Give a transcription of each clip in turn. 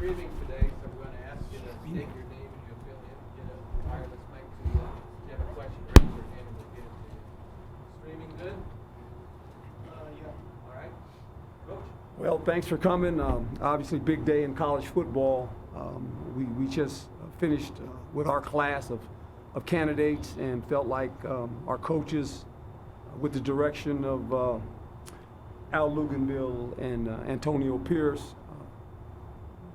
streaming today, so we're going to ask you to state your name and you'll fill in, get a wireless mic to you. If you have a question, raise your hand and we'll get it to you. Streaming good? Yeah. All right. Coach? Well, thanks for coming. Obviously, big day in college football. We just finished with our class of candidates and felt like our coaches, with the direction of Al Luginbill and Antonio Pierce,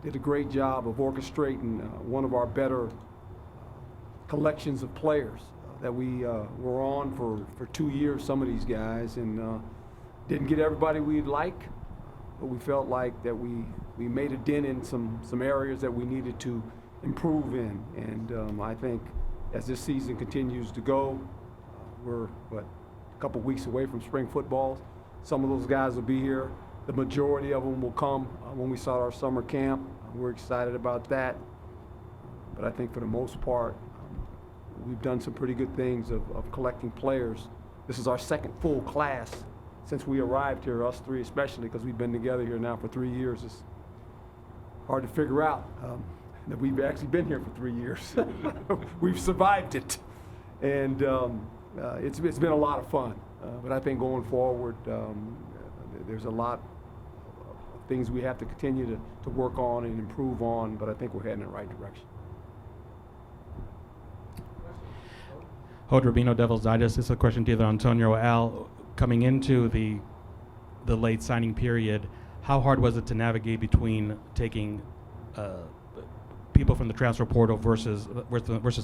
did a great job of orchestrating one of our better collections of players that we were on for 2 years, some of these guys, and didn't get everybody we'd like, but we felt like that we made a dent in some areas that we needed to improve in. And I think as this season continues to go, we're, a couple weeks away from spring football. Some of those guys will be here. The majority of them will come when we start our summer camp. We're excited about that. But I think for the most part, we've done some pretty good things of collecting players. This is our second full class since we arrived here, us three especially, because we've been together here now for 3 years. It's hard to figure out that we've actually been here for 3 years. We've survived it. And it's been a lot of fun. But I think going forward, there's a lot of things we have to continue to work on and improve on, but I think we're heading in the right direction. Hod Rubino, Devil's Digest. This is a question to either Antonio or Al. Coming into the late signing period, how hard was it to navigate between taking people from the transfer portal versus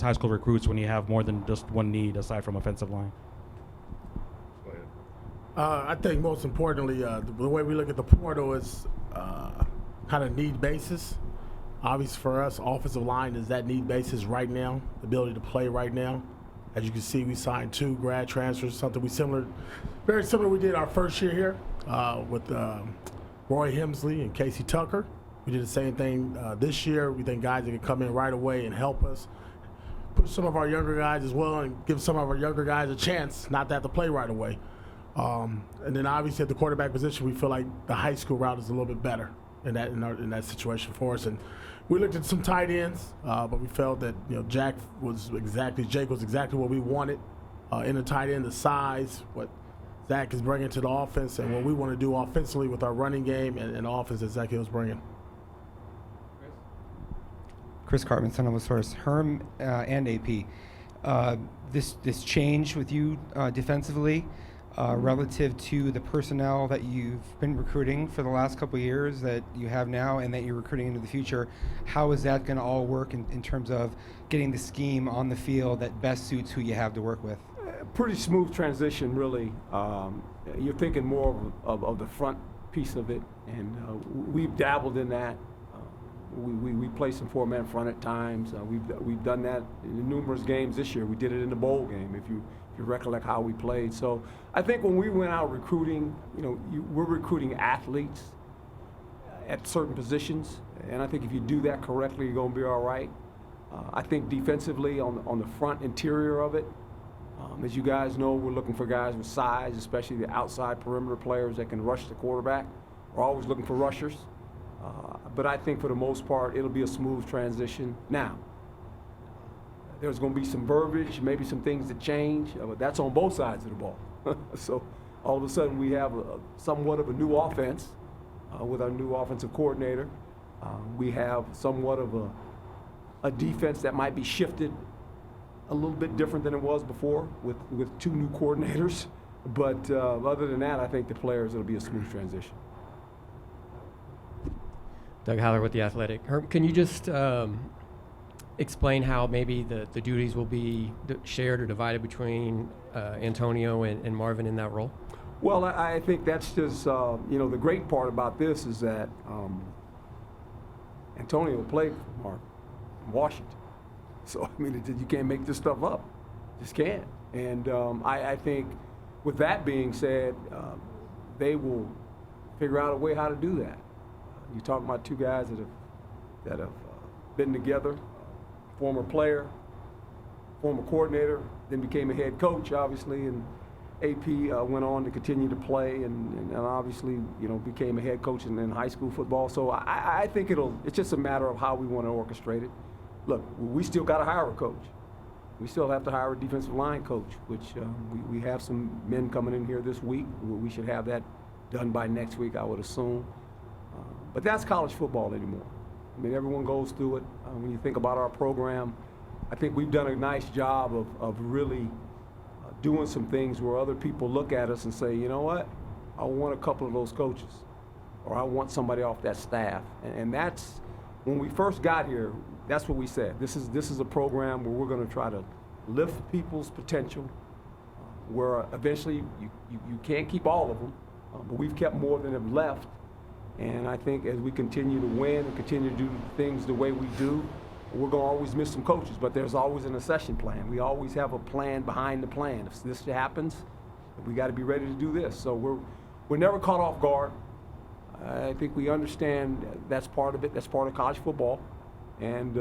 high school recruits when you have more than just one need aside from offensive line? I think most importantly, the way we look at the portal is kind of need basis. Obviously for us, offensive line is that need basis right now, the ability to play right now. As you can see, we signed 2 grad transfers, something very similar we did our first year here with Roy Hemsley and Casey Tucker. We did the same thing this year. We think guys that can come in right away and help us, push some of our younger guys as well, and give some of our younger guys a chance not to have to play right away. And then obviously at the quarterback position, we feel like the high school route is a little bit better in that situation for us. And we looked at some tight ends, but we felt that Jake was exactly what we wanted in the tight end, the size, what Zach is bringing to the offense, and what we want to do offensively with our running game and the offense that Zak Hill is bringing. Chris Cartman, Son of a Source. Herm and AP, this change with you defensively relative to the personnel that you've been recruiting for the last couple of years that you have now and that you're recruiting into the future, how is that going to all work in terms of getting the scheme on the field that best suits who you have to work with? Pretty smooth transition, really. You're thinking more of the front piece of it, and we've dabbled in that. We play some 4-man front at times. We've done that in numerous games this year. We did it in the bowl game, if you recollect how we played. So I think when we went out recruiting, we're recruiting athletes at certain positions, and I think if you do that correctly, you're going to be all right. I think defensively on the front interior of it, as you guys know, we're looking for guys with size, especially the outside perimeter players that can rush the quarterback. We're always looking for rushers. But I think for the most part, it'll be a smooth transition. Now, there's going to be some verbiage, maybe some things that change, but that's on both sides of the ball. So all of a sudden we have somewhat of a new offense with our new offensive coordinator. We have somewhat of a defense that might be shifted a little bit different than it was before with 2 new coordinators. But other than that, I think the players, it'll be a smooth transition. Doug Haller with The Athletic. Herm, can you just explain how maybe the duties will be shared or divided between Antonio and Marvin in that role? Well, I think that's just, the great part about this is that Antonio played for Marvin in Washington. So, I mean, you can't make this stuff up. Just can't. And I think with that being said, they will figure out a way how to do that. You're talking about 2 guys that have been together, former player, former coordinator, then became a head coach, obviously, and AP went on to continue to play and obviously, became a head coach in high school football. So I think it's just a matter of how we want to orchestrate it. Look, we still got to hire a coach. We still have to hire a defensive line coach, which we have some men coming in here this week. We should have that done by next week, I would assume. But that's college football anymore. I mean, everyone goes through it. When you think about our program, I think we've done a nice job of really doing some things where other people look at us and say, you know what, I want a couple of those coaches, or I want somebody off that staff. And that's, when we first got here, that's what we said. This is a program where we're going to try to lift people's potential, where eventually you can't keep all of them, but we've kept more than have left. And I think as we continue to win and continue to do things the way we do, we're going to always miss some coaches, but there's always an accession plan. We always have a plan behind the plan. If this happens, we got to be ready to do this. So we're never caught off guard. I think we understand that's part of it. That's part of college football. And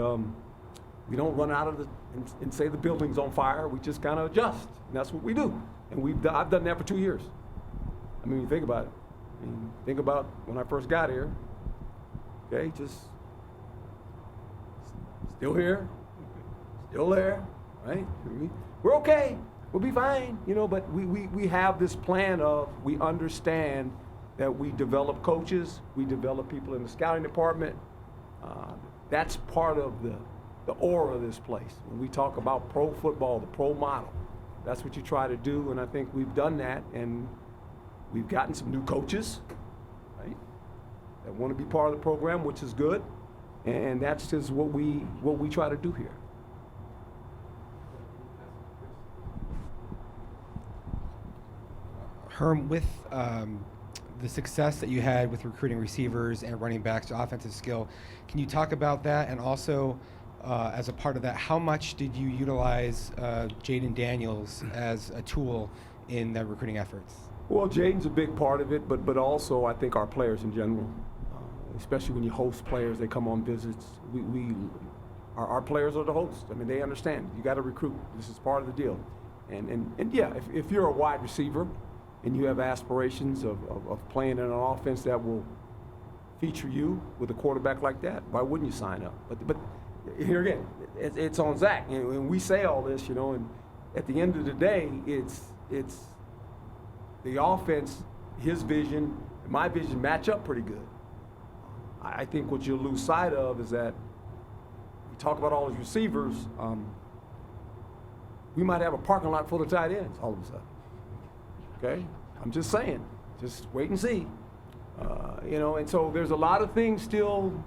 we don't run out of and say the building's on fire. We just kind of adjust. And that's what we do. And I've done that for 2 years. I mean, you think about it. I mean, think about when I first got here. Okay, just still here, still there, right? We're okay. We'll be fine, but we have this plan of, we understand that we develop coaches, we develop people in the scouting department. That's part of the aura of this place. When we talk about pro football, the pro model, that's what you try to do, and I think we've done that, and we've gotten some new coaches, right, that want to be part of the program, which is good. And that's just what we try to do here. Herm, with the success that you had with recruiting receivers and running backs to offensive skill, can you talk about that? And also, as a part of that, how much did you utilize Jaden Daniels as a tool in the recruiting efforts? Well, Jaden's a big part of it, but also I think our players in general. Especially when you host players, they come on visits. Our players are the hosts. I mean, they understand. You got to recruit. This is part of the deal. And yeah, if you're a wide receiver and you have aspirations of playing in an offense that will feature you with a quarterback like that, why wouldn't you sign up? But here again, it's on Zach. And we say all this, and at the end of the day, it's the offense, his vision, and my vision match up pretty good. I think what you'll lose sight of is that we talk about all these receivers. We might have a parking lot full of tight ends all of a sudden. Okay, I'm just saying. Just wait and see. And so there's a lot of things still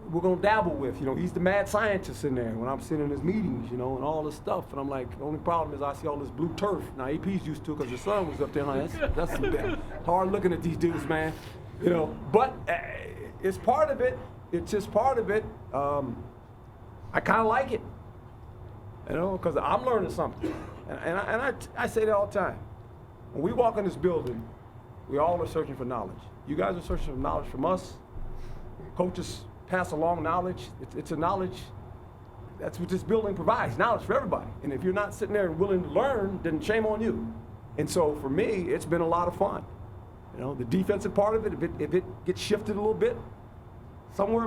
we're gonna dabble with. He's the mad scientist in there when I'm sitting in his meetings, and all this stuff. And I'm like, the only problem is I see all this blue turf. Now AP's used to it because his son was up there. That's hard looking at these dudes, man. But. It's part of it. It's just part of it. I kind of like it, because I'm learning something. And I say that all the time. When we walk in this building, we all are searching for knowledge. You guys are searching for knowledge from us. Coaches pass along knowledge. It's a knowledge. That's what this building provides, knowledge for everybody. And if you're not sitting there and willing to learn, then shame on you. And so for me, it's been a lot of fun. The defensive part of it, if it gets shifted a little bit, somewhere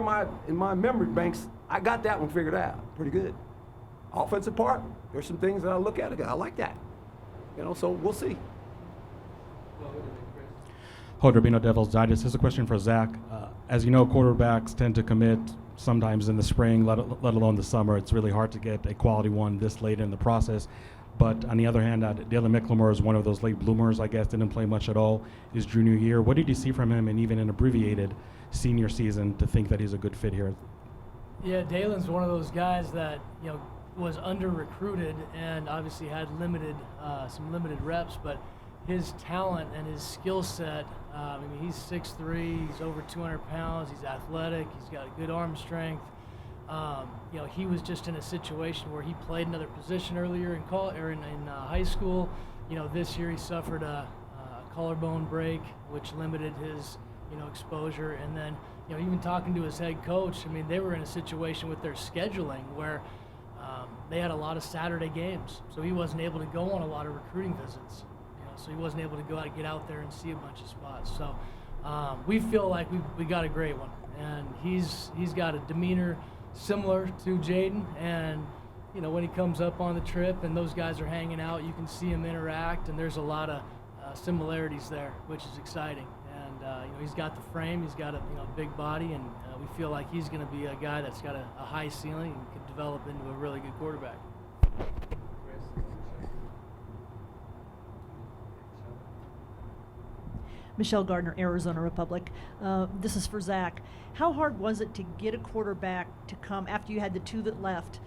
in my memory banks, I got that one figured out pretty good. Offensive part, there's some things that I look at and go, I like that. So we'll see. Hold Rubino Devils Digest. This is a question for Zach. As you know, quarterbacks tend to commit sometimes in the spring, let alone the summer. It's really hard to get a quality one this late in the process. But on the other hand, Dylan Micklemore is one of those late bloomers, I guess, didn't play much at all his junior year. What did you see from him, and even an abbreviated senior season, to think that he's a good fit here? Yeah, Dalen's one of those guys that, was under-recruited and obviously had some limited reps, but his talent and his skill set, he's 6'3", he's over 200 pounds, he's athletic, he's got a good arm strength. He was just in a situation where he played another position earlier in high school. This year he suffered a collarbone break, which limited his, exposure. And then, even talking to his head coach, they were in a situation with their scheduling where they had a lot of Saturday games, so he wasn't able to go on a lot of recruiting visits. so he wasn't able to get out there and see a bunch of spots. So we feel like we got a great one, and he's got a demeanor similar to Jaden, and when he comes up on the trip and those guys are hanging out, you can see him interact, and there's a lot of similarities there, which is exciting. And he's got the frame, he's got a big body, and we feel like he's going to be a guy that's got a high ceiling and could develop into a really good quarterback. Michelle Gardner, Arizona Republic. This is for Zach. How hard was it to get a quarterback to come after you had the two that left,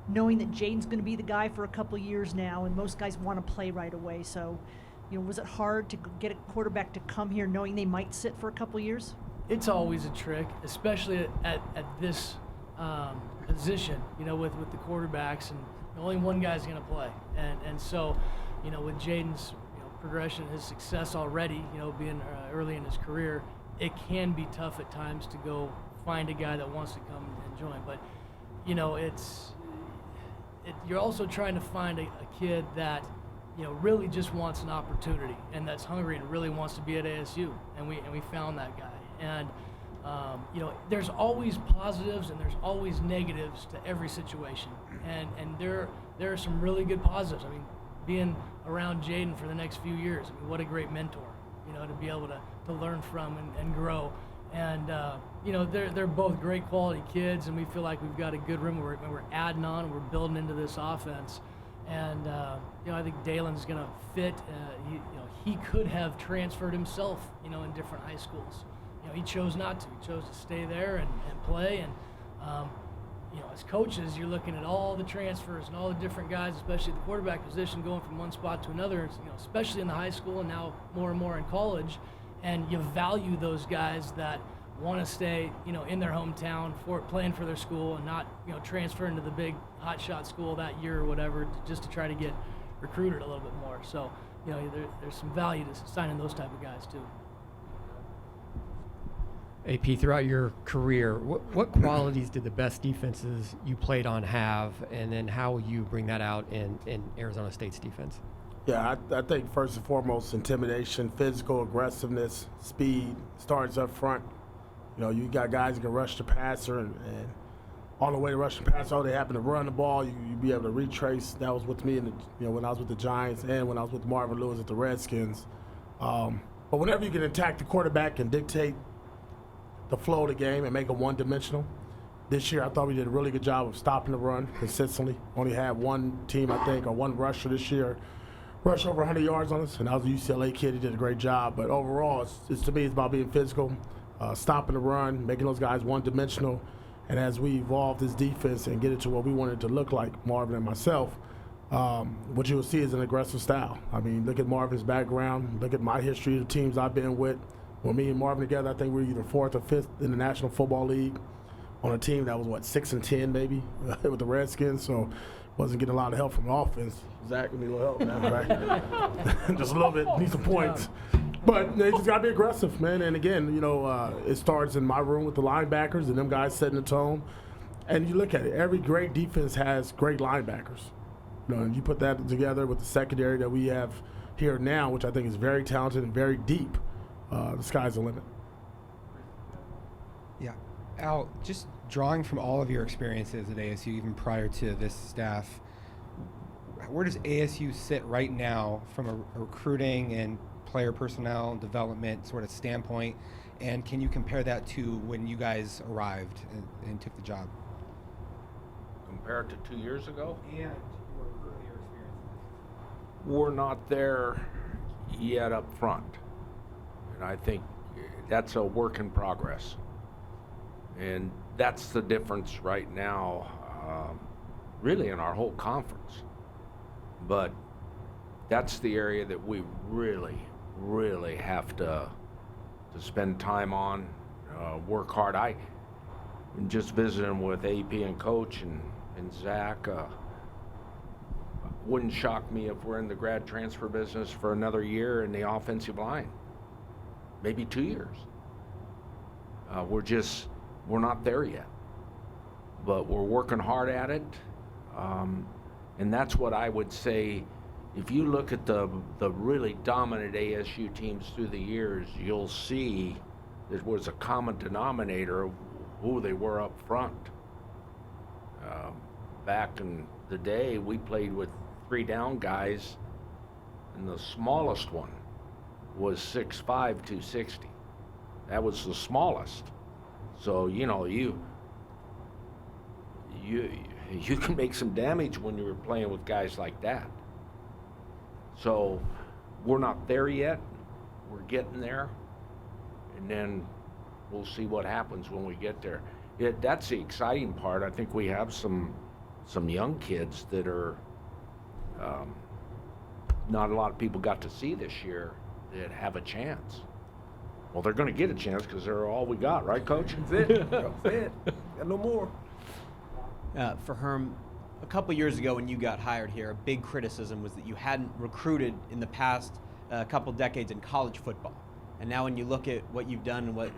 knowing that Jaden's going to be the guy for a couple of years now, and most guys want to play right away? So, was it hard to get a quarterback to come here knowing they might sit for a couple of years? It's always a trick, especially at this position, with the quarterbacks, and only one guy's going to play. And so, with Jaden's progression, his success already, being early in his career, it can be tough at times to go find a guy that wants to come and join. But, you're also trying to find a kid that, really just wants an opportunity and that's hungry and really wants to be at ASU. And we found that guy. And, there's always positives and there's always negatives to every situation. And there are some really good positives. I mean, being around Jaden for the next few years, what a great mentor, to be able to learn from and grow. And, they're both great quality kids, and we feel like we've got a good room where we're adding on and we're building into this offense. And, I think Dalen's going to fit. He could have transferred himself, in different high schools. He chose not to. He chose to stay there and play. And, as coaches, you're looking at all the transfers and all the different guys, especially the quarterback position, going from one spot to another, especially in the high school and now more and more in college. And you value those guys that want to stay, in their hometown playing for their school and not, transferring to the big hotshot school that year or whatever just to try to get recruited a little bit more. So, there's some value to signing those type of guys too. AP, throughout your career, what qualities did the best defenses you played on have, and then how will you bring that out in Arizona State's defense? Yeah, I think first and foremost, intimidation, physical aggressiveness, speed, starts up front. You got guys that can rush the passer, and on the way to rush the passer, they happen to run the ball, you be able to retrace. That was with me when I was with the Giants and when I was with Marvin Lewis at the Redskins. But whenever you can attack the quarterback and dictate the flow of the game and make it one-dimensional. This year, I thought we did a really good job of stopping the run consistently. Only had one team, I think, or one rusher this year rush over 100 yards on us, and that was a UCLA kid. He did a great job. But overall, to me, it's about being physical, stopping the run, making those guys one-dimensional. And as we evolve this defense and get it to what we want it to look like, Marvin and myself, what you will see is an aggressive style. I mean, look at Marvin's background. Look at my history of the teams I've been with. When me and Marvin together, I think we're either 4th or 5th in the National Football League on a team that was, 6-10 maybe with the Redskins, so wasn't getting a lot of help from the offense. Zach would need a little help, man, right? Just a little bit, need some points. But they just got to be aggressive, man. And again, it starts in my room with the linebackers and them guys setting the tone. And you look at it, every great defense has great linebackers. And you put that together with the secondary that we have here now, which I think is very talented and very deep. The sky's the limit. Yeah. Al, just drawing from all of your experiences at ASU, even prior to this staff, where does ASU sit right now from a recruiting and player personnel and development sort of standpoint? And can you compare that to when you guys arrived and took the job? Compared to 2 years ago? And your earlier experiences. We're not there yet up front. And I think that's a work in progress. And that's the difference right now, really in our whole conference. But that's the area that we really, really have to spend time on, work hard. I just visiting with AP and Coach and Zach. Wouldn't shock me if we're in the grad transfer business for another year in the offensive line. Maybe 2 years. We're not there yet, but we're working hard at it. And that's what I would say if you look at the really dominant ASU teams through the years, you'll see there was a common denominator of who they were up front. Back in the day, we played with 3 down guys, and the smallest one was 6'5", 260. That was the smallest. So, you know, you can make some damage when you're playing with guys like that. So we're not there yet. We're getting there. And then we'll see what happens when we get there. That's the exciting part. I think we have some young kids that are not a lot of people got to see this year that have a chance. Well, they're going to get a chance because they're all we got, right, Coach? That's it. That's it. Got no more. For Herm, a couple years ago when you got hired here, a big criticism was that you hadn't recruited in the past couple decades in college football. And now when you look at what you've done and what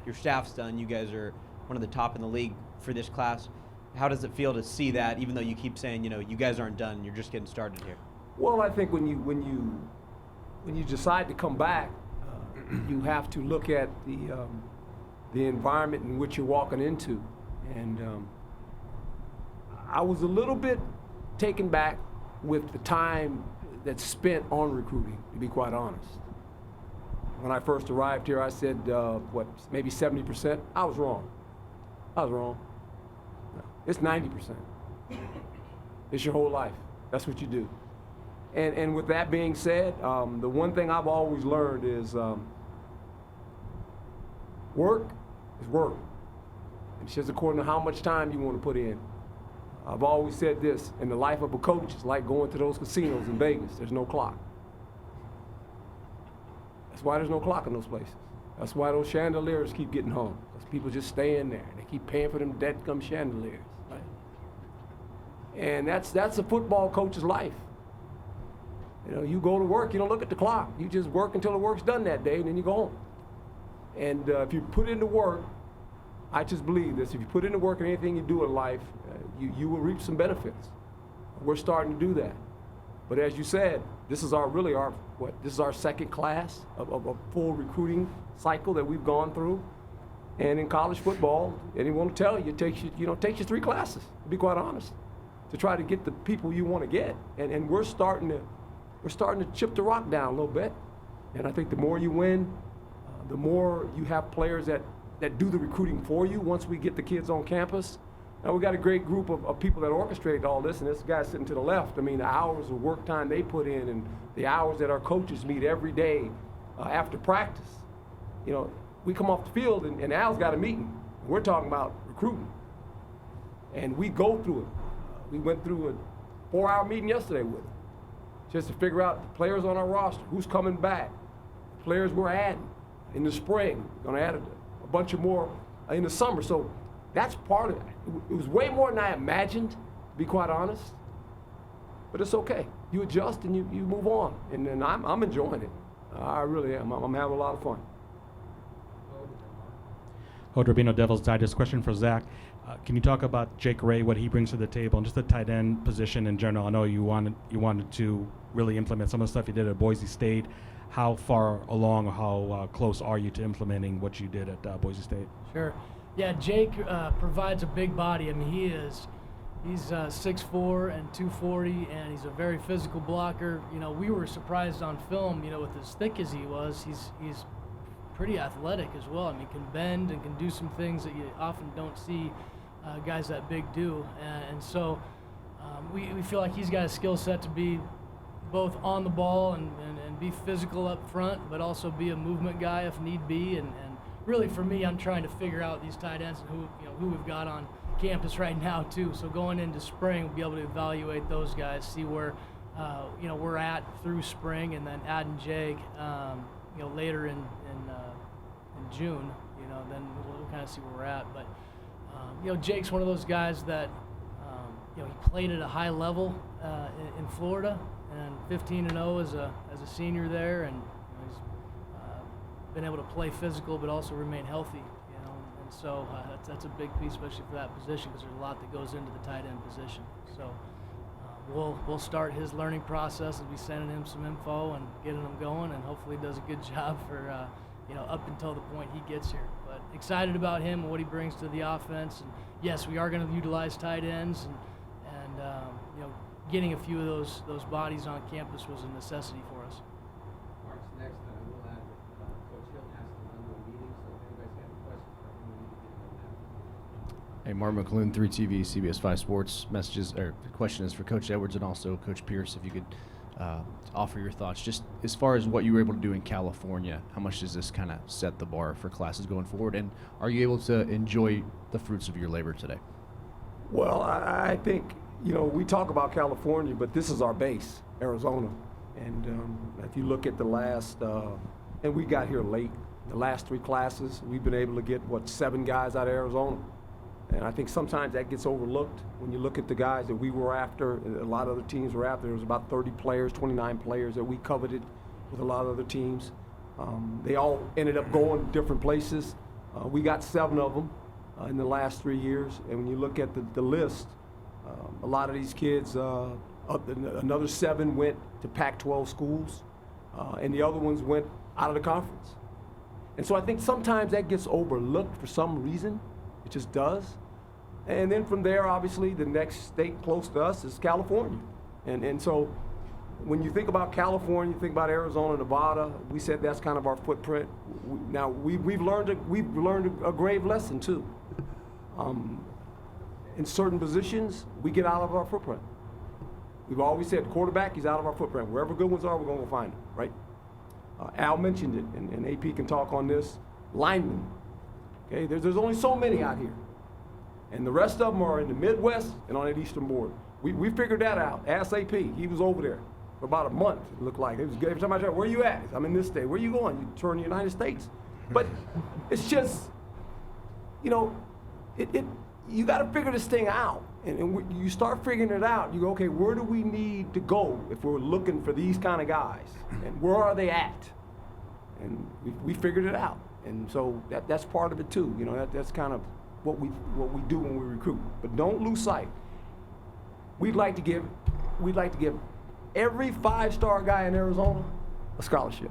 your staff's done, you guys are one of the top in the league for this class. How does it feel to see that, even though you keep saying you guys aren't done, you're just getting started here? Well, I think when you decide to come back, you have to look at the environment in which you're walking into, and I was a little bit taken back with the time that's spent on recruiting, to be quite honest. When I first arrived here, I said, maybe 70%? I was wrong. No, it's 90%. It's your whole life. That's what you do. And with that being said, the one thing I've always learned is work is work. It's just according to how much time you want to put in. I've always said this, in the life of a coach, it's like going to those casinos in Vegas. There's no clock. That's why there's no clock in those places. That's why those chandeliers keep getting hung. Because people just stay in there. They keep paying for them dead-gum chandeliers. Right? And that's a football coach's life. You go to work, you don't look at the clock. You just work until the work's done that day, and then you go home. And if you put in the work, I just believe this, if you put in the work in anything you do in life, you will reap some benefits. We're starting to do that. But as you said, this is our second class of a full recruiting cycle that we've gone through. And in college football, anyone will tell you, it takes you 3 classes, to be quite honest, to try to get the people you want to get. And we're starting to chip the rock down a little bit. And I think the more you win, the more you have players that do the recruiting for you once we get the kids on campus. Now, we got a great group of people that orchestrate all this, and this guy sitting to the left, I mean, the hours of work time they put in and the hours that our coaches meet every day after practice. We come off the field, and Al's got a meeting. We're talking about recruiting. And we go through it. We went through a 4-hour meeting yesterday with him, just to figure out the players on our roster, who's coming back, the players we're adding in the spring. We're going to add a bunch of more in the summer. So that's part of it. It was way more than I imagined, to be quite honest. But it's okay. You adjust and you move on. And I'm enjoying it. I really am. I'm having a lot of fun. Hood Rubino, Devil's Digest. Question for Zak. Can you talk about Jake Ray, what he brings to the table, and just the tight end position in general? I know you wanted to really implement some of the stuff you did at Boise State. How far along or how close are you to implementing what you did at Boise State? Sure. Yeah, Jake provides a big body. I mean, he's 6'4" and 240, and he's a very physical blocker. We were surprised on film, with as thick as he was, he's pretty athletic as well. I mean, can bend and can do some things that you often don't see guys that big do. And so we feel like he's got a skill set to be both on the ball and be physical up front, but also be a movement guy if need be. And really, for me, I'm trying to figure out these tight ends and who we've got on campus right now too. So going into spring, we'll be able to evaluate those guys, see where we're at through spring, and then adding Jake later in June. Then we'll kind of see where we're at. But Jake's one of those guys that he played at a high level in Florida, and 15-0 as a senior there, and he's been able to play physical but also remain healthy. And so that's a big piece, especially for that position, because there's a lot that goes into the tight end position. So we'll start his learning process and be sending him some info and getting him going, and hopefully does a good job for up until the point he gets here. But excited about him and what he brings to the offense. And yes, we are going to utilize tight ends, and getting a few of those bodies on campus was a necessity for us. Mark's next, and I will add that Coach Hill has to run to a meeting, so if anybody's got any questions for him, we need to get them now. Hey, Mark McClune, 3TV, CBS 5 Sports. The question is for Coach Edwards and also Coach Pierce, if you could offer your thoughts. Just as far as what you were able to do in California, how much does this kind of set the bar for classes going forward? And are you able to enjoy the fruits of your labor today? Well, I think, we talk about California, but this is our base, Arizona. And if you look at the last, and we got here late, the last 3 classes, we've been able to get, 7 guys out of Arizona. And I think sometimes that gets overlooked when you look at the guys that we were after, a lot of other teams were after. There was about 30 players, 29 players that we coveted with a lot of other teams. They all ended up going different places. We got 7 of them in the last 3 years. And when you look at the list, a lot of these kids, another 7 went to Pac-12 schools, and the other ones went out of the conference. And so I think sometimes that gets overlooked for some reason. It just does. And then from there, obviously, the next state close to us is California. And so when you think about California, you think about Arizona, Nevada, we said that's kind of our footprint. Now, we've learned a grave lesson, too. In certain positions, we get out of our footprint. We've always said quarterback, he's out of our footprint. Wherever good ones are, we're going to go find him, right? Al mentioned it, and AP can talk on this. Linemen. Okay, there's only so many out here. And the rest of them are in the Midwest and on that eastern border. We figured that out. Ask AP. He was over there for about a month, it looked like. It was good. Every time I said, where you at? I'm in this state. Where you going? You turn to the United States. But it's just, you got to figure this thing out. And you start figuring it out. You go, okay, where do we need to go if we're looking for these kind of guys? And where are they at? And we figured it out. And so that's part of it too. That's kind of what we do when we recruit. But don't lose sight. We'd like to give every 5-star guy in Arizona a scholarship.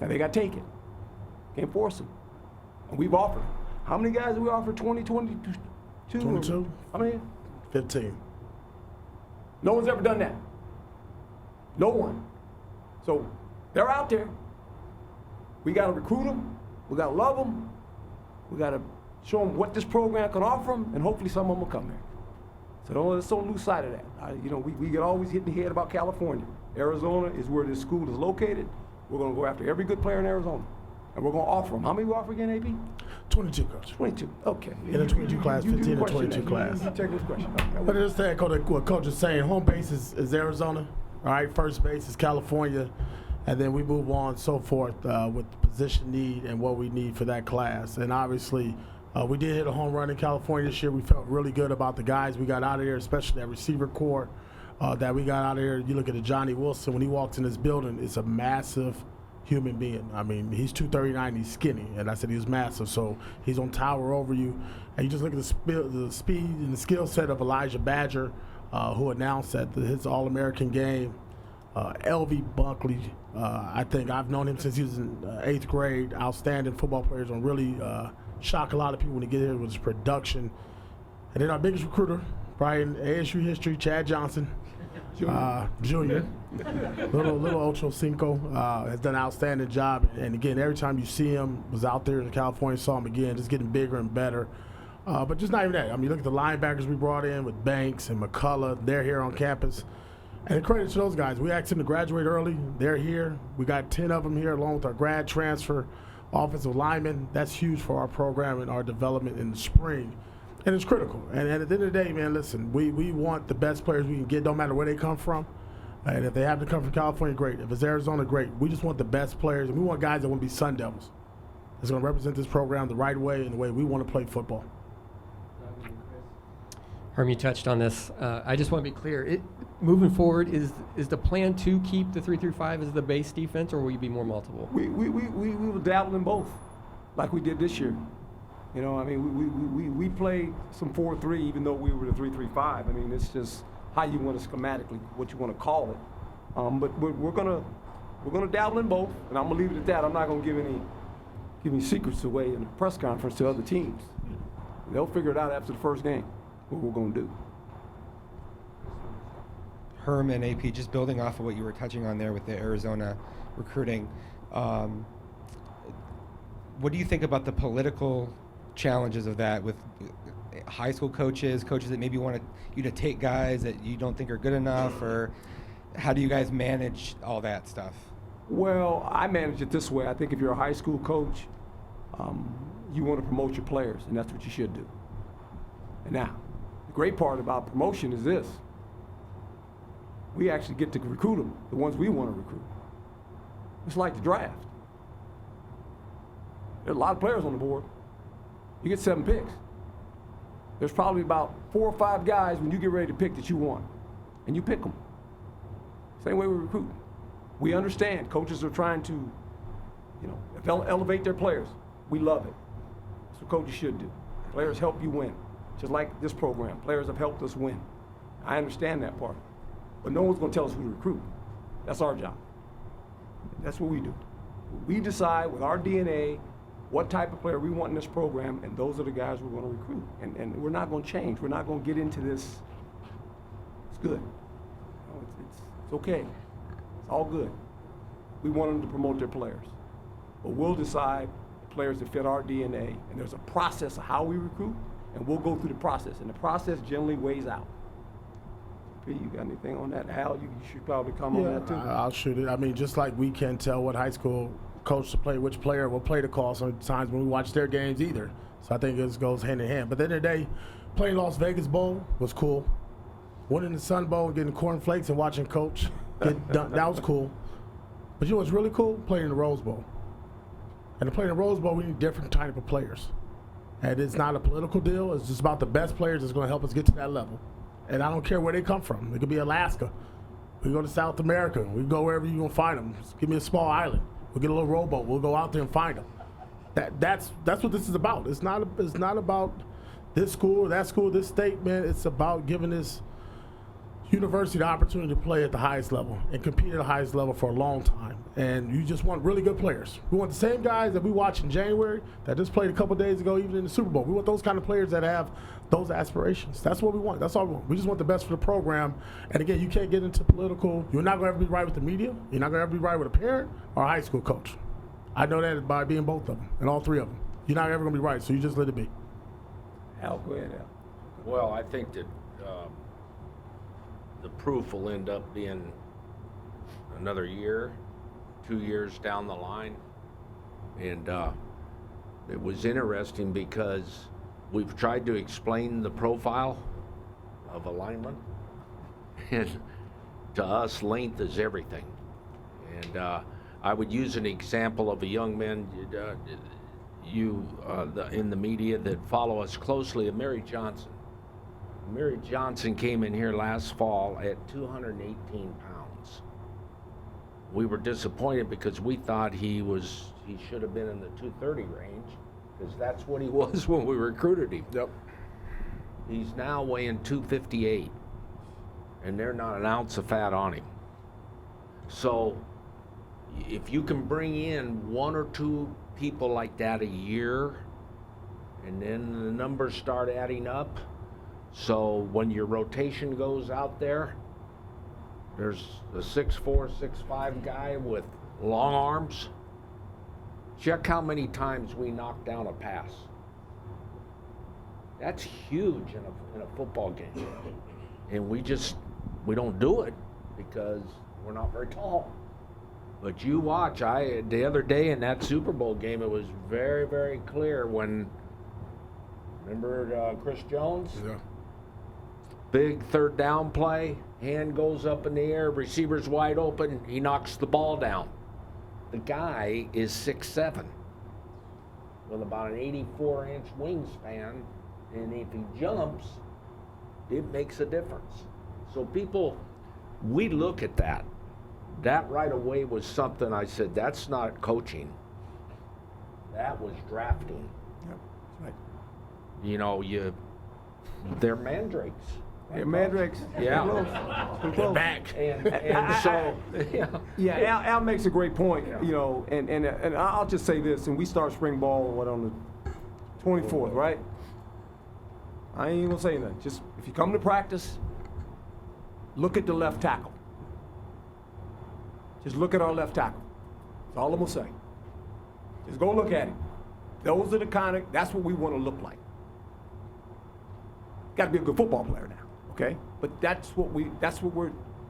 Now they got to take it. Can't force them. And we've offered. How many guys did we offer? 22? 22. How many? 15. No one's ever done that. No one. So they're out there. We got to recruit them. We got to love them. We got to show them what this program can offer them, and hopefully some of them will come there. So let's don't lose sight of that. We get always hit in the head about California. Arizona is where this school is located. We're going to go after every good player in Arizona, and we're going to offer them. How many we offer again, AP? 22, Coach. 22. Okay. In the 22 class, 15 and 22 class. You take this question. Okay. But understand, what Coach is saying, home base is Arizona, all right? First base is California, and then we move on so forth with position need and what we need for that class. And obviously, we did hit a home run in California this year. We felt really good about the guys we got out of there, especially that receiver core that we got out of there. You look at the Johnny Wilson, when he walks in this building, it's a massive human being. I mean, he's 239, he's skinny, and I said he was massive, so he's on tower over you. And you just look at the speed and the skill set of Elijah Badger, who announced at his All-American game. LV Buckley, I think I've known him since he was in 8th grade. Outstanding football players, and really shock a lot of people when he get here with his production. And then our biggest recruiter, probably in ASU history, Chad Johnson, Junior. little Ocho Cinco, has done an outstanding job. And again, every time you see him, was out there in California, saw him again, just getting bigger and better. But just not even that. I mean, you look at the linebackers we brought in with Banks and McCullough. They're here on campus. And credit to those guys. We asked them to graduate early. They're here. We got 10 of them here along with our grad transfer offensive linemen. That's huge for our program and our development in the spring. And it's critical. And at the end of the day, man, listen, we want the best players we can get, no matter where they come from. And if they happen to come from California, great. If it's Arizona, great. We just want the best players, and we want guys that want to be Sun Devils. That's going to represent this program the right way and the way we want to play football. Herm, you touched on this. I just want to be clear. Moving forward, is the plan to keep the 3-3-5 as the base defense, or will you be more multiple? We will dabble in both, like we did this year. We played some 4-3, even though we were the 3-3-5. I mean, it's just how you want to schematically, what you want to call it. But we're gonna dabble in both, and I'm gonna leave it at that. I'm not gonna give any secrets away in the press conference to other teams. They'll figure it out after the first game what we're gonna do. Herm and AP, just building off of what you were touching on there with the Arizona recruiting, what do you think about the political challenges of that with high school coaches that maybe want you to take guys that you don't think are good enough, or how do you guys manage all that stuff? Well, I manage it this way. I think if you're a high school coach, you want to promote your players, and that's what you should do. And now, the great part about promotion is this. We actually get to recruit them, the ones we want to recruit. It's like the draft. There's a lot of players on the board. You get 7 picks. There's probably about 4 or 5 guys when you get ready to pick that you want, and you pick them. Same way we recruit. We understand coaches are trying to, elevate their players. We love it. That's what coaches should do. Players help you win. Just like this program, players have helped us win. I understand that part. But no one's going to tell us who to recruit. That's our job. That's what we do. We decide with our DNA what type of player we want in this program, and those are the guys we're going to recruit. And we're not going to change. We're not going to get into this. It's good. It's okay. It's all good. We want them to promote their players. But we'll decide the players that fit our DNA, and there's a process of how we recruit, and we'll go through the process. And the process generally weighs out. P, you got anything on that? Al, you should probably come on that too. I'll shoot it. I mean, just like we can't tell what high school coach to play, which player will play the call sometimes when we watch their games either. So I think it goes hand in hand. But at the end of the day, playing Las Vegas Bowl was cool. Winning the Sun Bowl, getting cornflakes and watching coach get done, that was cool. But you know what's really cool? Playing in the Rose Bowl. And to play in the Rose Bowl, we need different type of players. And it's not a political deal. It's just about the best players that's going to help us get to that level. And I don't care where they come from. It could be Alaska. We go to South America. We go wherever you're going to find them. Just give me a small island. We'll get a little rowboat. We'll go out there and find them. That's what this is about. It's not about this school or that school, this state, man. It's about giving this university the opportunity to play at the highest level and compete at the highest level for a long time. And you just want really good players. We want the same guys that we watched in January that just played a couple days ago, even in the Super Bowl. We want those kind of players that have those aspirations. That's what we want. That's all we want. We just want the best for the program. And again, you can't get into political. You're not going to ever be right with the media. You're not going to ever be right with a parent or a high school coach. I know that by being both of them and all 3 of them. You're not ever going to be right, so you just let it be. Al, go ahead, Al. Well, I think that the proof will end up being another year, 2 years down the line. And it was interesting because we've tried to explain the profile of a lineman. And to us, length is everything. And I would use an example of a young man in the media that follow us closely, of Mary Johnson. Mary Johnson came in here last fall at 218 pounds. We were disappointed because we thought he should have been in the 230 range, because that's what he was when we recruited him. Yep. He's now weighing 258, and there's not an ounce of fat on him. So if you can bring in 1 or 2 people like that a year, and then the numbers start adding up, so when your rotation goes out there, there's a 6'4", 6'5" guy with long arms. Check how many times we knock down a pass. That's huge in a football game. And we don't do it because we're not very tall. But you watch, the other day in that Super Bowl game, it was very, very clear when, remember Chris Jones? Yeah. Big 3rd down play, hand goes up in the air, receiver's wide open, he knocks the ball down. The guy is 6'7", with about an 84-inch wingspan, and if he jumps, it makes a difference. So we look at that. That right away was something I said, that's not coaching. That was drafting. Yep, that's right. They're mandrakes. Yeah, Mandrakes. Yeah. We're close. Back. And so, Yeah, Al makes a great point, you know, and I'll just say this, and we start spring ball, on the 24th, right? I ain't gonna say nothing. Just, if you come to practice, look at the left tackle. Just look at our left tackle. That's all I'm gonna say. Just go look at him. Those are the that's what we wanna look like. Gotta be a good football player now, okay? But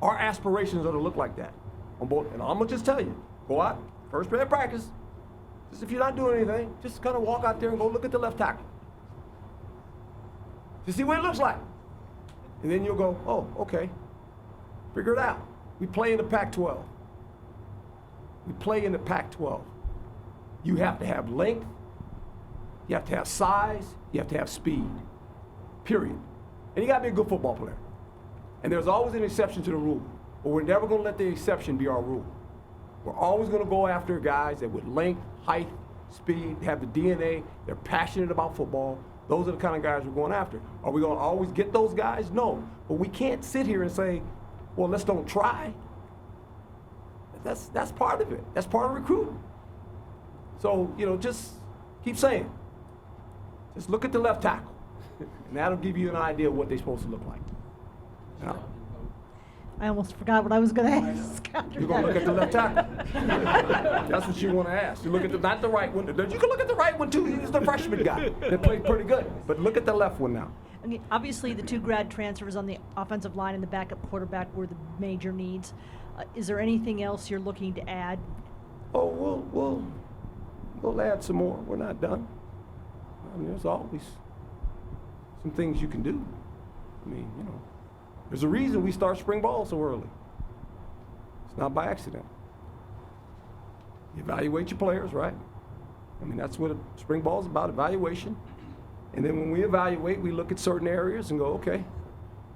our aspirations are to look like that on both. And I'm gonna just tell you, go out, first day of practice, just if you're not doing anything, just kind of walk out there and go look at the left tackle. To see what it looks like. And then you'll go, oh, okay, figure it out. We play in the Pac-12. We play in the Pac-12. You have to have length, you have to have size, you have to have speed, period. And you gotta be a good football player. And there's always an exception to the rule, but we're never gonna let the exception be our rule. We're always gonna go after guys that with length, height, speed, have the DNA, they're passionate about football. Those are the kind of guys we're going after. Are we gonna always get those guys? No, but we can't sit here and say, well, let's don't try. That's part of it. That's part of recruiting. So, you know, just keep saying. Just look at the left tackle, and that'll give you an idea of what they're supposed to look like. You know? I almost forgot what I was going to ask. You're going to look at the left tackle. That's what you want to ask. You look at not the right one. You can look at the right one, too. He's the freshman guy. They played pretty good. But look at the left one now. Okay, obviously, the two grad transfers on the offensive line and the backup quarterback were the major needs. Is there anything else you're looking to add? Oh, we'll add some more. We're not done. I mean, there's always some things you can do. I mean, you know, there's a reason we start spring ball so early. It's not by accident. You evaluate your players, right? I mean, that's what spring ball is about, evaluation. And then when we evaluate, we look at certain areas and go, okay,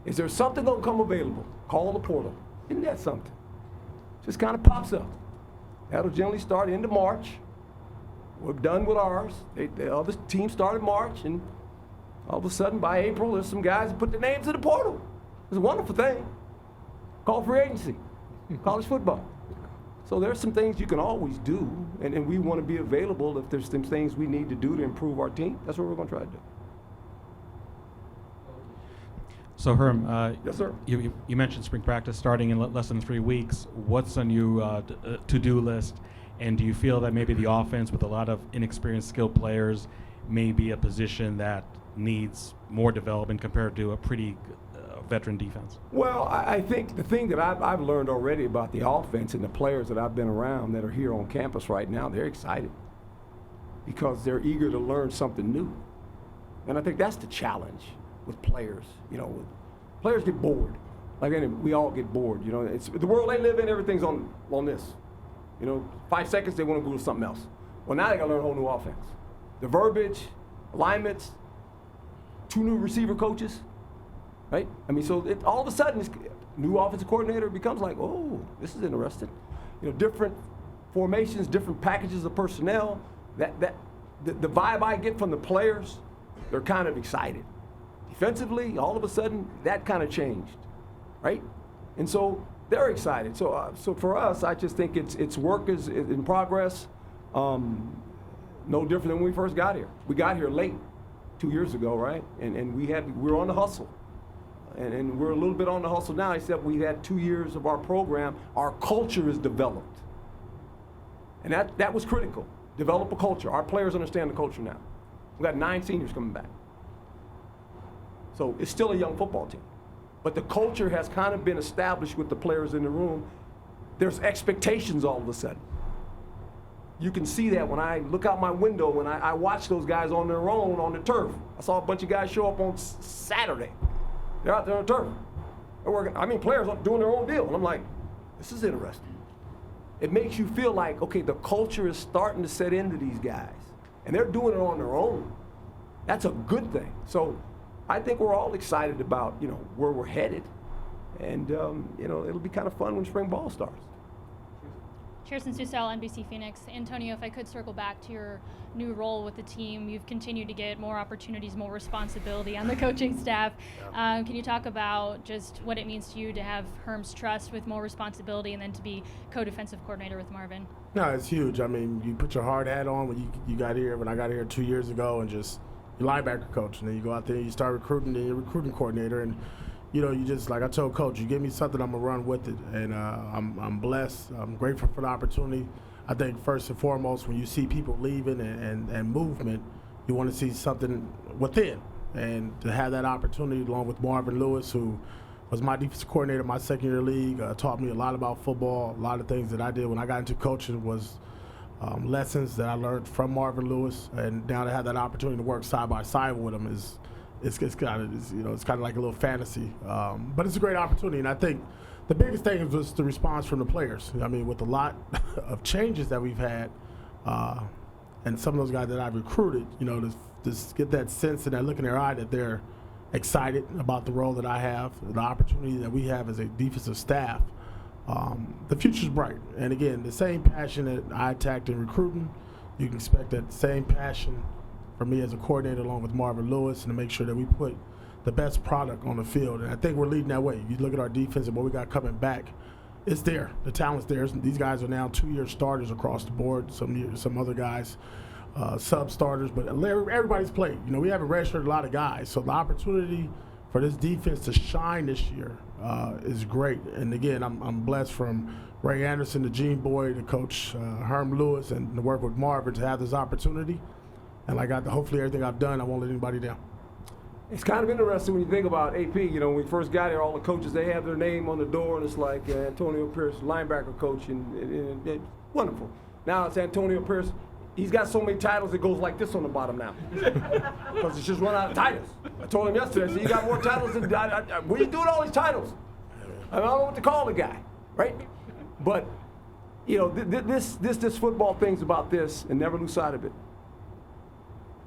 is there something going to come available? Call the portal. Isn't that something? Just kind of pops up. That'll generally start into March. We're done with ours. The other team started March, and all of a sudden, by April, there's some guys that put their names in the portal. It's a wonderful thing. Call free agency, college football. So there's some things you can always do, and we want to be available if there's some things we need to do to improve our team. That's what we're going to try to do. So Herm, yes, sir. You mentioned spring practice starting in less than 3 weeks. What's on your to-do list? And do you feel that maybe the offense, with a lot of inexperienced, skilled players, may be a position that needs more development compared to a pretty veteran defense? Well, I think the thing that I've learned already about the offense and the players that I've been around that are here on campus right now, they're excited because they're eager to learn something new. And I think that's the challenge with players. You know, players get bored. Like we all get bored. You know, it's the world they live in. Everything's on this. You know, 5 seconds they want to go to something else. Well, now they got to learn a whole new offense. The verbiage, alignments, 2 new receiver coaches, right? I mean, so all of a sudden, new offensive coordinator becomes like, oh, this is interesting. You know, different formations, different packages of personnel. The vibe I get from the players, they're kind of excited. Defensively, all of a sudden, that kind of changed, right? And so they're excited. So for us, I just think it's work is in progress. No different than when we first got here. We got here late 2 years ago, right? And we were on the hustle. And we're a little bit on the hustle now, except we had 2 years of our program. Our culture is developed. And that was critical. Develop a culture. Our players understand the culture now. We got 9 seniors coming back. So it's still a young football team. But the culture has kind of been established with the players in the room. There's expectations all of a sudden. You can see that when I look out my window and I watch those guys on their own on the turf. I saw a bunch of guys show up on Saturday. They're out there on the turf. They're working. Players are doing their own deal. And I'm like, this is interesting. It makes you feel like, okay, the culture is starting to set into these guys. And they're doing it on their own. That's a good thing. So I think we're all excited about, you know, where we're headed. And, you know, it'll be kind of fun when spring ball starts. Kirsten Susel, NBC Phoenix. Antonio, if I could circle back to your new role with the team, you've continued to get more opportunities, more responsibility on the coaching staff. Can you talk about just what it means to you to have Herm's trust with more responsibility and then to be co-defensive coordinator with Marvin? No, it's huge. I mean, you put your hard hat on when you got here, when I got here 2 years ago, and just you're linebacker coach, and then you go out there and you start recruiting, and you're recruiting coordinator, and you just, like I told Coach, you give me something, I'm going to run with it. And I'm blessed. I'm grateful for the opportunity. I think first and foremost, when you see people leaving and movement, you want to see something within. And to have that opportunity along with Marvin Lewis, who was my defensive coordinator my second year league, taught me a lot about football. A lot of things that I did when I got into coaching was lessons that I learned from Marvin Lewis. And now to have that opportunity to work side by side with him is it's kind of like a little fantasy, but it's a great opportunity. And I think the biggest thing is just the response from the players. I mean, with a lot of changes that we've had, and some of those guys that I've recruited, just get that sense and that look in their eye that they're excited about the role that I have, the opportunity that we have as a defensive staff. The future's bright. And again, the same passion that I attacked in recruiting, you can expect that same passion for me as a coordinator along with Marvin Lewis, and to make sure that we put the best product on the field. And I think we're leading that way. You look at our defense and what we got coming back, it's there. The talent's there. These guys are now 2-year starters across the board. Some other guys, sub-starters, but everybody's played. We haven't redshirted a lot of guys. So the opportunity for this defense to shine this year is great. And again, I'm blessed from Ray Anderson, the Gene Boy, to Coach Herm Lewis, and to work with Marvin to have this opportunity. And hopefully everything I've done, I won't let anybody down. It's kind of interesting when you think about AP. When we first got here, all the coaches, they have their name on the door, and it's like Antonio Pierce, linebacker coach, and wonderful. Now it's Antonio Pierce. He's got so many titles, it goes like this on the bottom now. Because it's just run out of titles. I told him yesterday, I said, you got more titles than what are you doing all these titles? I don't know what to call the guy, right? But, this football thing's about this, and never lose sight of it.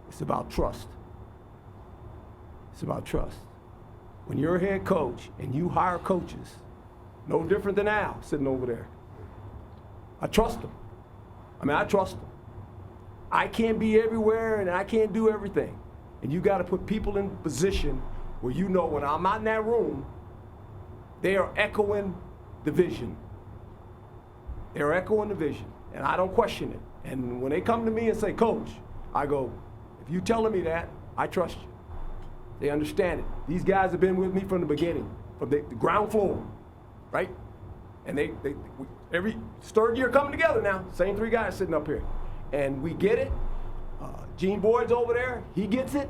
It's about trust. It's about trust. When you're a head coach and you hire coaches, no different than Al sitting over there, I trust them. I trust them. I can't be everywhere and I can't do everything. And you got to put people in position where when I'm not in that room, they are echoing the vision. They're echoing the vision, and I don't question it. And when they come to me and say, Coach, I go, if you telling me that, I trust you. They understand it. These guys have been with me from the beginning, from the ground floor, right? And every third year coming together now, same 3 guys sitting up here. And we get it. Gene Boyd's over there, he gets it.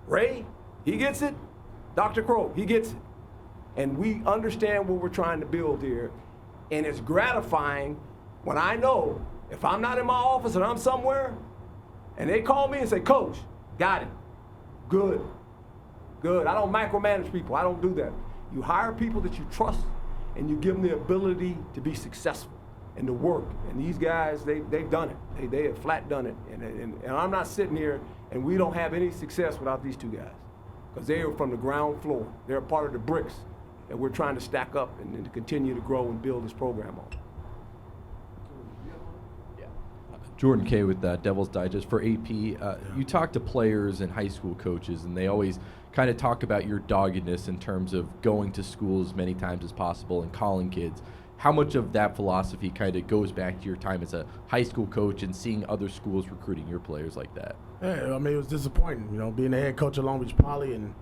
Ray, he gets it. Dr. Crow, he gets it. And we understand what we're trying to build here. And it's gratifying when I know if I'm not in my office and I'm somewhere, and they call me and say, Coach, got it. Good. I don't micromanage people. I don't do that. You hire people that you trust, and you give them the ability to be successful and to work. And these guys, they've done it. They have flat done it. And I'm not sitting here, and we don't have any success without these 2 guys, because they are from the ground floor. They're a part of the bricks that we're trying to stack up and to continue to grow and build this program on. Jordan Kay with Devil's Digest for AP. You talk to players and high school coaches, and they always kind of talk about your doggedness in terms of going to school as many times as possible and calling kids. How much of that philosophy kind of goes back to your time as a high school coach and seeing other schools recruiting your players like that? Yeah, it was disappointing, being the head coach at Long Beach Poly and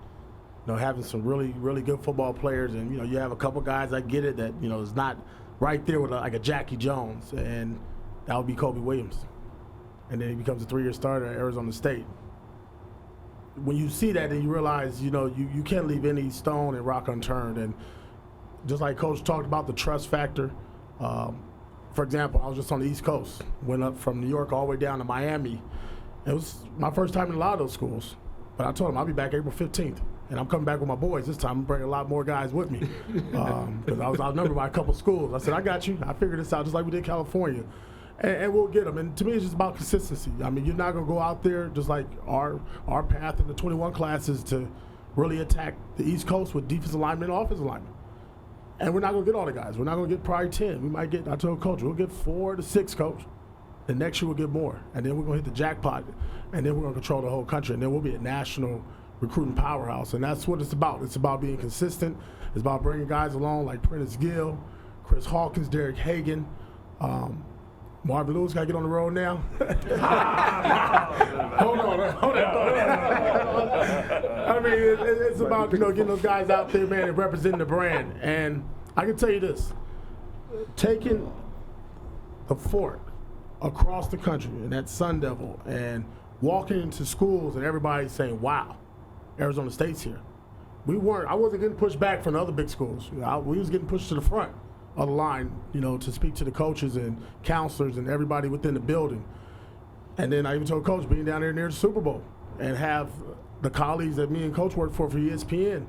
having some really, really good football players, and you have a couple guys, I get it, that is not right there with like a Jackie Jones, and that would be Kobe Williams. And then he becomes a 3-year starter at Arizona State. When you see that, then you realize, you can't leave any stone and rock unturned. And just like Coach talked about the trust factor, for example, I was just on the East Coast, went up from New York all the way down to Miami. It was my first time in a lot of those schools. But I told him I'll be back April 15th. And I'm coming back with my boys this time. I'm bringing a lot more guys with me because I was outnumbered by a couple schools. I said, I got you. I figured this out just like we did California. And we'll get them. And to me, it's just about consistency. You're not going to go out there just like our path in the 21 class is to really attack the East Coast with defensive linemen and offensive linemen. And we're not going to get all the guys. We're not going to get probably 10. We might get, I told Coach, we'll get 4 to 6, Coach. The next year we'll get more. And then we're going to hit the jackpot. And then we're going to control the whole country. And then we'll be a national recruiting powerhouse. And that's what it's about. It's about being consistent. It's about bringing guys along like Prentice Gill, Chris Hawkins, Derek Hagan. Marvin Lewis got to get on the road now. Hold on. I mean, it's about getting those guys out there, man, and representing the brand. And I can tell you this: taking the fort across the country and that Sun Devil, and walking into schools and everybody's saying, "Wow, Arizona State's here." I wasn't getting pushed back from the other big schools. We was getting pushed to the front of the line, to speak to the coaches and counselors and everybody within the building. And then I even told Coach, being down there near the Super Bowl and have the colleagues that me and Coach work for ESPN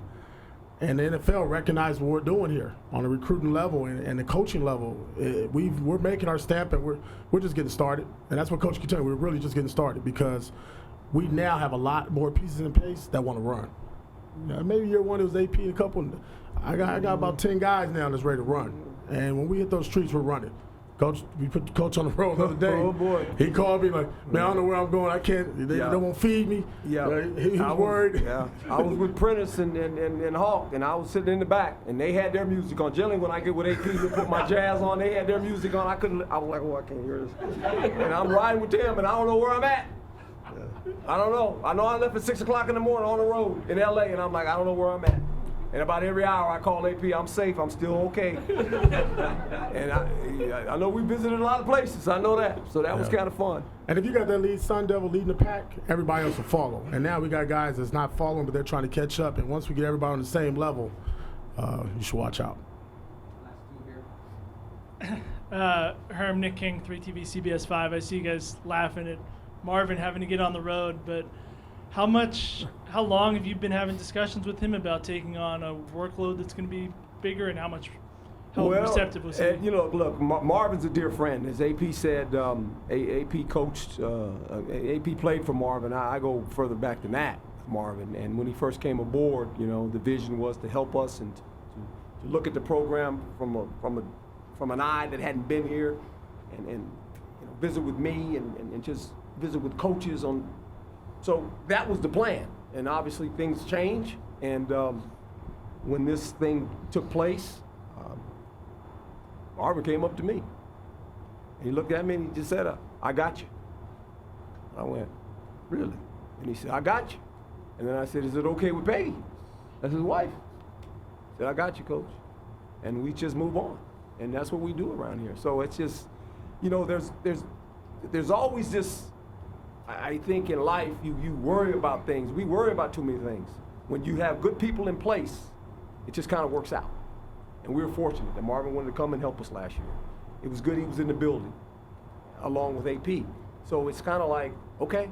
and the NFL recognize what we're doing here on the recruiting level and the coaching level. We're making our stamp, and we're just getting started. And that's what Coach can tell you. We're really just getting started because we now have a lot more pieces in place that want to run. Maybe year one it was AP and a couple. I got about 10 guys now that's ready to run. And when we hit those streets, we're running. Coach, we put the coach on the road the other day. Oh boy! He called me like, "Man, I don't know where I'm going. I can't. They won't feed me." Yeah, he was worried. Yeah, I was with Prentice and Hawk, and I was sitting in the back, and they had their music on. Generally, when I get with AP to put my jazz on, they had their music on. I was like, "Oh, I can't hear this." And I'm riding with them, and I don't know where I'm at. I don't know. I know I left at 6 o'clock in the morning on the road in LA, and I'm like, I don't know where I'm at. And about every hour I call AP, I'm safe, I'm still okay. And I know we visited a lot of places, I know that. So that was kind of fun. And if you got that lead Sun Devil leading the pack, everybody else will follow. And now we got guys that's not following, but they're trying to catch up. And once we get everybody on the same level, you should watch out. Herm, Nick King, 3TV, CBS 5. I see you guys laughing at Marvin having to get on the road, but how long have you been having discussions with him about taking on a workload that's going to be bigger, and how receptive was he? Look, Marvin's a dear friend. As AP said, AP coached, AP played for Marvin. I go further back than that, Marvin. And when he first came aboard, the vision was to help us and to look at the program from an eye that hadn't been here, and visit with me and just visit with coaches on. So that was the plan, and obviously things change. And when this thing took place, Marvin came up to me. And he looked at me and he just said, "I got you." I went, "Really?" And he said, "I got you." And then I said, "Is it okay with Peggy?" That's his wife. He said, "I got you, Coach." And we just move on, and that's what we do around here. So it's just, there's always this. I think in life, you worry about things. We worry about too many things. When you have good people in place, it just kind of works out. And we were fortunate that Marvin wanted to come and help us last year. It was good he was in the building, along with AP. So it's kind of like, okay,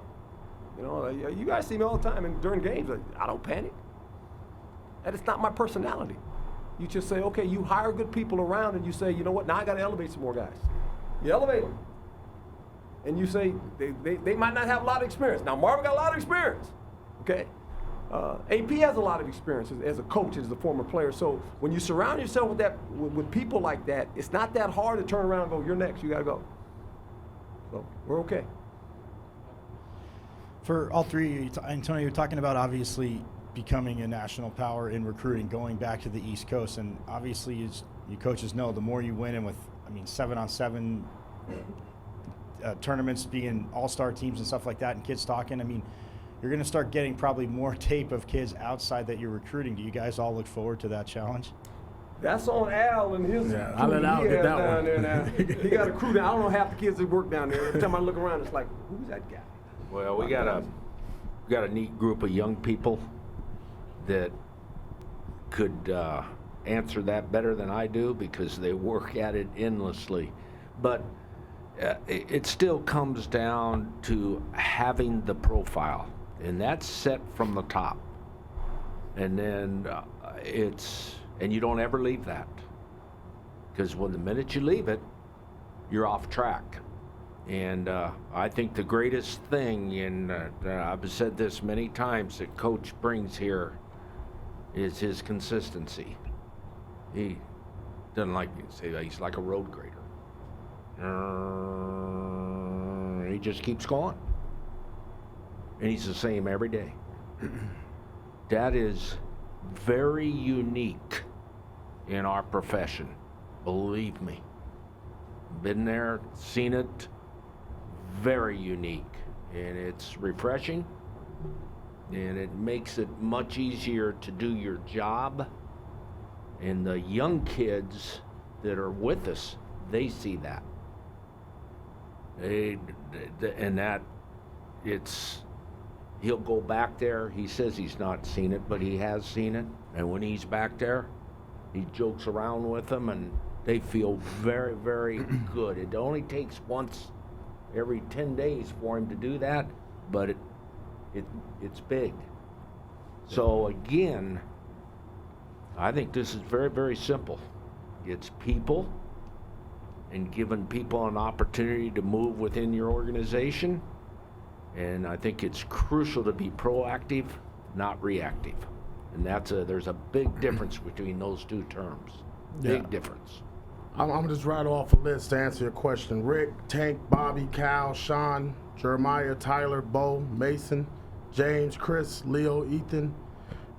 you guys see me all the time, and during games, I don't panic. That is not my personality. You just say, okay, you hire good people around, and you say, you know what, now I got to elevate some more guys. You elevate them. And you say, they might not have a lot of experience. Now, Marvin got a lot of experience, okay? AP has a lot of experience as a coach, as a former player. So when you surround yourself with people like that, it's not that hard to turn around and go, "You're next, you got to go." So we're okay. For all three, Antonio, you're talking about obviously becoming a national power in recruiting, going back to the East Coast. And obviously, as you coaches know, the more you win, and with, 7-on-7 tournaments being all-star teams and stuff like that, and kids talking, you're going to start getting probably more tape of kids outside that you're recruiting. Do you guys all look forward to that challenge? That's on Al and his crew. I'll let Al get that down one. There now. He got a crew down. I don't know half the kids that work down there. Every time I look around, it's like, who's that guy? Well, we got a neat group of young people that could answer that better than I do because they work at it endlessly. But it still comes down to having the profile, and that's set from the top. And then and you don't ever leave that, because when the minute you leave it, you're off track. And I think the greatest thing, and I've said this many times, that Coach brings here is his consistency. Doesn't like me to say that. He's like a road grader. He just keeps going. And he's the same every day. That is very unique in our profession. Believe me. Been there, seen it. Very unique. And it's refreshing. And it makes it much easier to do your job. And the young kids that are with us, they see that. He'll go back there. He says he's not seen it, but he has seen it. And when he's back there, he jokes around with them, and they feel very, very good. It only takes once every 10 days for him to do that, but it's big. So again, I think this is very, very simple. It's people and giving people an opportunity to move within your organization. And I think it's crucial to be proactive, not reactive. And there's a big difference between those two terms. Big difference. I'm going to just rattle off a list to answer your question. Rick, Tank, Bobby, Cal, Sean, Jeremiah, Tyler, Bo, Mason, James, Chris, Leo, Ethan,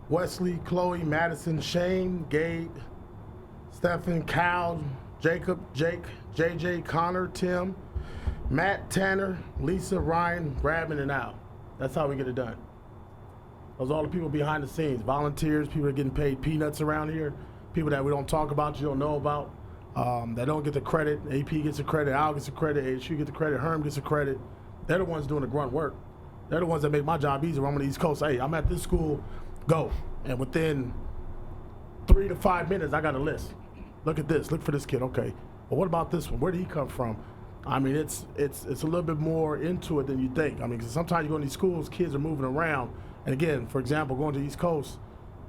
Wesley, Chloe, Madison, Shane, Gabe, Stephen, Cal, Jacob, Jake, JJ, Connor, Tim, Matt, Tanner, Lisa, Ryan, Rabin, and Al. That's how we get it done. Those are all the people behind the scenes, volunteers, people that are getting paid peanuts around here, people that we don't talk about, you don't know about, that don't get the credit. AP gets the credit, Al gets the credit, ASU gets the credit, Herm gets the credit. They're the ones doing the grunt work. They're the ones that make my job easier. I'm on the East Coast. Hey, I'm at this school, go. And within 3 to 5 minutes, I got a list. Look at this, look for this kid, okay. Well, what about this one? Where did he come from? I mean, it's a little bit more into it than you think. I mean, because sometimes you go in these schools, kids are moving around. And again, for example, going to the East Coast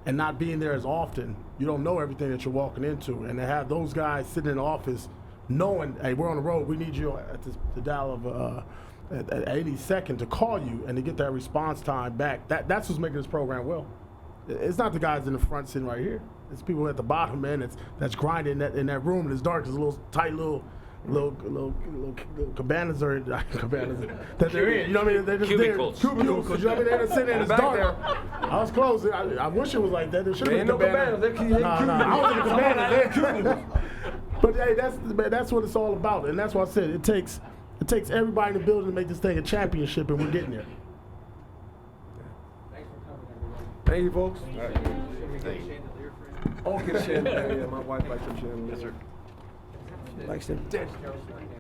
and not being there as often, you don't know everything that you're walking into. And to have those guys sitting in the office knowing, hey, we're on the road, we need you at the dial of at any second to call you and to get that response time back. That's what's making this program well. It's not the guys in the front sitting right here. It's people at the bottom, man, that's grinding in that room, and it's dark. There's a little tight little cabanas that they're in. You know what I mean? They're just Cubicles. There. Cubicles. You know what I mean? They're just sitting there. It's dark. There. I was close. I wish it was like that. There should be no cabanas. I was in the cabanas. But hey, that's what it's all about, and that's why I said it takes everybody in the building to make this thing a championship, and we're getting there. Thanks for coming, everyone. Thank you, folks. Should we get Shane to Lear for him? Okay, Shannon. Yeah, my wife likes some Shannon. Yes, sir. Likes them.